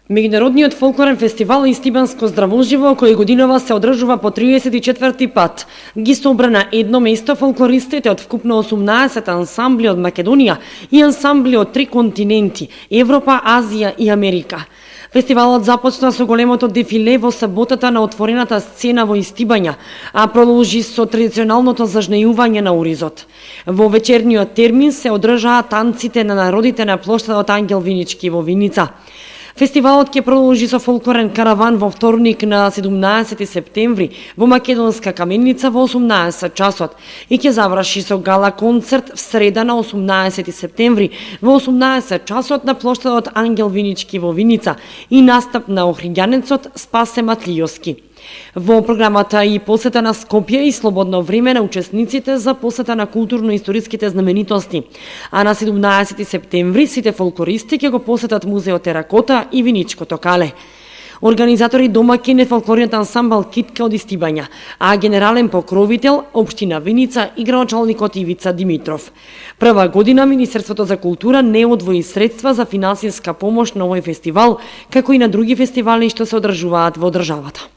Меѓународниот фолклорен фестивал Истибанско здравоживо, кој годинава се одржува по 34 пат, ги собра на едно место фолклористите од вкупно 18 ансамбли од Македонија и ансамбли од 3 континенти – Европа, Азија и Америка. Фестивалот започна со големото дефиле во саботата на отворената сцена во Истибања, а продолжи со традиционалното зажнејување на уризот. Во вечерниот термин се одржаа танците на народите на плоштадот Ангел Винички во Виница. Фестивалот ќе продолжи со фолклорен караван во вторник на 17 септември во Македонска каменица во 18 часот и ќе заврши со гала концерт в среда на 18 септември во 18 часот на плоштадот Ангел Винички во Виница и настап на охриѓанецот Спасе Матлиовски. Во програмата и посета на Скопје и слободно време на учесниците за посета на културно-историските знаменитости. А на 17 септември сите фолклористи ќе го посетат музеот Теракота и Виничкото кале. Организатори домаќин е фолклорниот ансамбл Китка од Истибања, а генерален покровител Општина Виница и градоначалникот Ивица Димитров. Прва година Министерството за култура не одвои средства за финансиска помош на овој фестивал, како и на други фестивали што се одржуваат во државата.